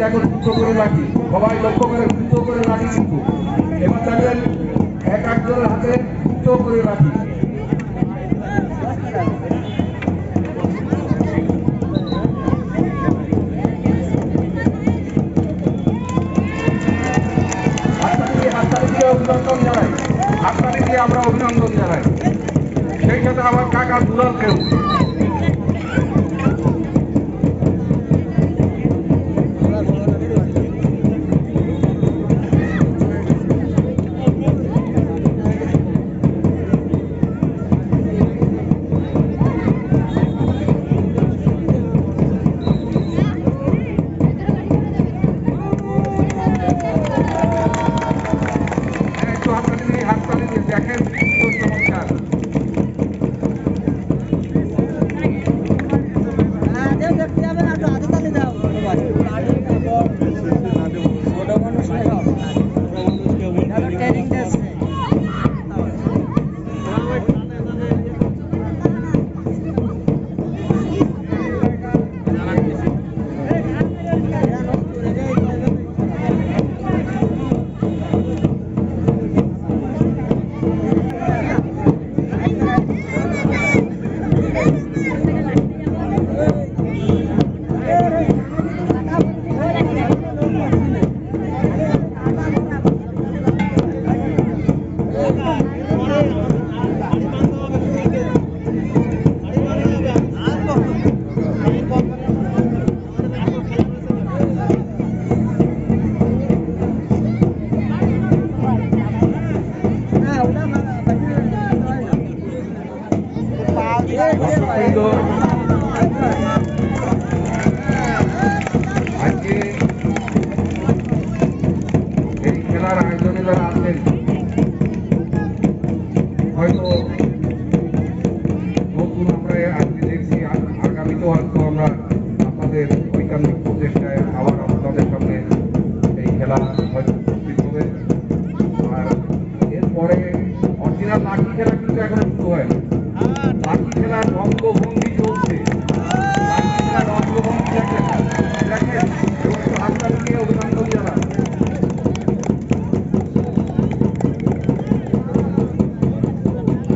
দেখো দ্রুত করে লাঠি, সবাই লক্ষ্য করে দ্রুত করে লাঠি কিন্তু এবার দেখবেন এক একজনের হাতে দ্রুত করে লাঠি। অভিনন্দন জানাই, আপনাদেরকে আমরা অভিনন্দন জানাই, সেই সাথে আমার কাকা দুলালকেও। দেখেন চমৎকার আজকে এই খেলার আয়োজনে যারা আছেন হয়তো নতুন আমরা আজকে দেখছি, আগামীতেও হয়তো আমরা আপনাদের ঐকান্তিক প্রচেষ্টায় আবার আপনাদের সামনে এই খেলা হয়তো উপস্থিত হবে। আর এরপরে অরিজিনাল লাঠি খেলা কিন্তু এখনো শুরু হয় না। লাঠি খেলার অঙ্গভঙ্গি চলছে, লাঠি খেলার অঙ্গভঙ্গি দেখেন হাততালিকে অভিনন্দন জানান।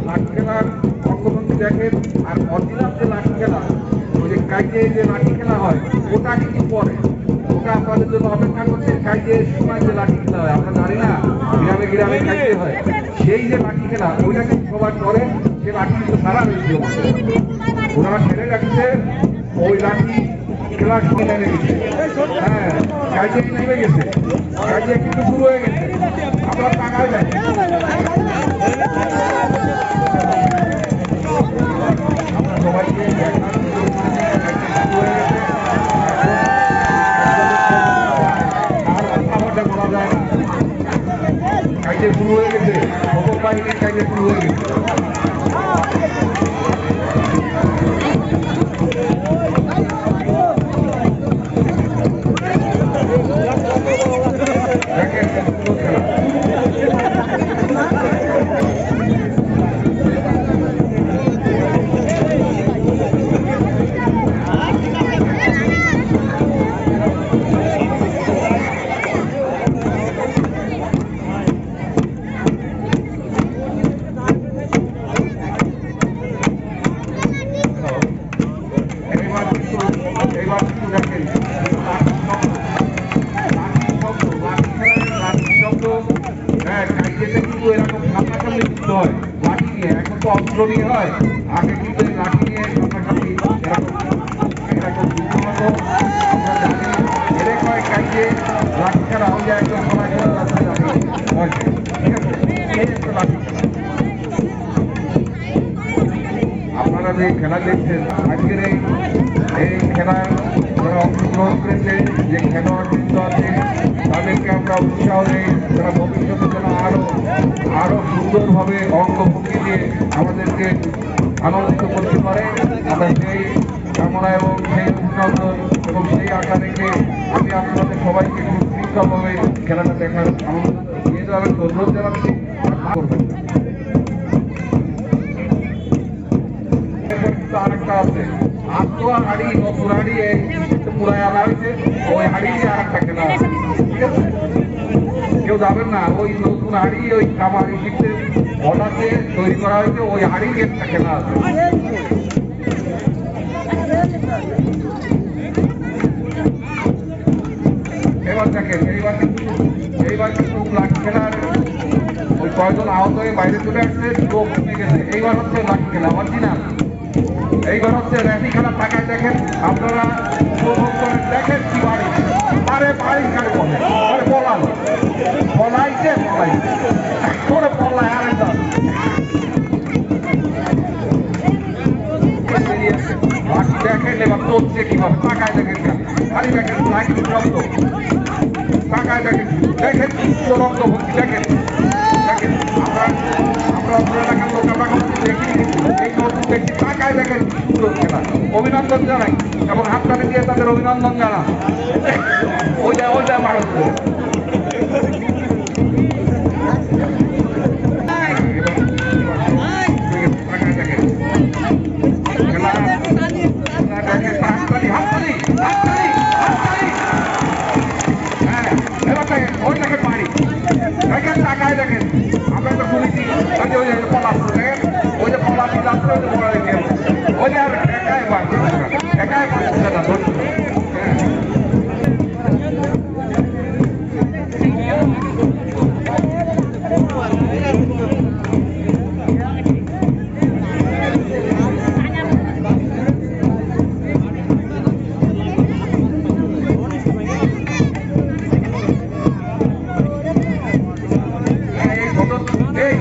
লাঠি খেলার অঙ্গভঙ্গি দেখেন। আর অরিজিনাল যে লাঠি খেলা, ওই যে কাইজে যে লাঠি খেলা হয় ওটা কিন্তু পরে, ওটা আপনাদের জন্য অপেক্ষা করছে। কাইজের সময় যে লাঠি খেলা হয় আমরা জানি না, গ্রামে গ্রামে কাইজে হয়, সেই যে লাঠি খেলা ওইটা কিন্তু সবার পরে, সে লাঠি কিন্তু সারা হয়েছিল ওনারা ছেড়ে রাখছে, ওই লাঠি খেলার সময় নেমে গেছে। হ্যাঁ, কাজে নেমে গেছে, কাজে কিন্তু শুরু হয়ে গেছে। আপনার টাকায় যায় আমরা সবাইকে বলা যায় না, কাজে শুরু হয়ে গেছে, খবর বাহিনীর কাজে শুরু হয়ে গেছে। এরকম সামনাসামনি যুদ্ধ হয় লাঠি নিয়ে, এখন তো অস্ত্র নিয়ে হয়, আগে কিন্তু লাঠি নিয়ে সামনাসামনি এরকম যুদ্ধ হতো। আমরা জানি এর কয়েক কাজে লাঠি খেলা হয়ে যায়, একদম সবাই ঠিক আছে। এই একটা লাঠি খেলা আপনারা যে খেলা দেখছেন আজকের এই খেলার যারা অংশগ্রহণ করেছে, যে খেলোয়াড়বৃন্দ আছে তাদেরকে আমরা উৎসাহ দিই, তারা ভবিষ্যতে যেন আরো সুন্দরভাবে অঙ্গভঙ্গি দিয়ে আমাদেরকে আনন্দিত করতে পারে। আমরা সেই কামনা এবং সেই অভিনন্দন এবং সেই আশা রেখে আমি আপনাদের সবাইকে সুশৃঙ্খলভাবে খেলাটা দেখার আনন্দ নিয়ে যাবেন, অনুরোধ জানাচ্ছি। করবেন আরেকটা আছে, আত্মা হাড়ি নতুন হাড়ি এই পুরাই আনা হয়েছে ওই হাড়ি দিয়ে আর একটা খেলা আছে। ঠিক আছে, কেউ যাবেন না, ওই নতুন হাড়ি ওই কামারি শিখতে অর্ডারতে তৈরি করা হয়েছে, ওই হাড়ি দিয়ে একটা খেলা আছে। এবার দেখেন, এইবার কিন্তু লাঠি খেলার ওই কয়জন আহত হয়ে বাইরে চলে আসছে, লোক কমে গেছে। এইবার হচ্ছে লাঠি খেলা অরিজিনাল। এইবার হচ্ছে র্যালি খেলা। টাকায় দেখেন আপনারা, উপভোগ করেন, দেখেন কি বাড়ি আরে বাড়ি কারে বলে, আরে পলাইছে করে পলায় আরে লাঠি দেখেন এবার চলছে কিভাবে। টাকায় দেখেন খালি দেখেন লাঠি শব্দ, টাকায় দেখেন দেখেন চূড়ান্ত ভক্তি দেখেন দেখেন। আমরা এলাকার লোক আমরা দেখি এই নতুন দেখি। টাকায় দেখেন সুন্দর খেলা। অভিনন্দন জানাই এবং হাততালি দিয়ে তাদের অভিনন্দন জানা। ওইটা মানুষ টাকায় দেখেন খেলা। দেখেন হাততালি হাততালি হাততালি হাততালি। হ্যাঁ এবার দেখেন ওই দেখেন বাড়ি দেখেন। টাকায় দেখেন আমরা তো শুনেছি ওই যে পলাশ দেখেন, ওই যে পলাশি যাচ্ছে ওই যে বড় দেখে ওই যে আর একাই বাড়ছে একাই বাড়ছে না ধরছে।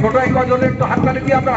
ছোট এই কজনের একটু হাততালি দিয়ে আমরা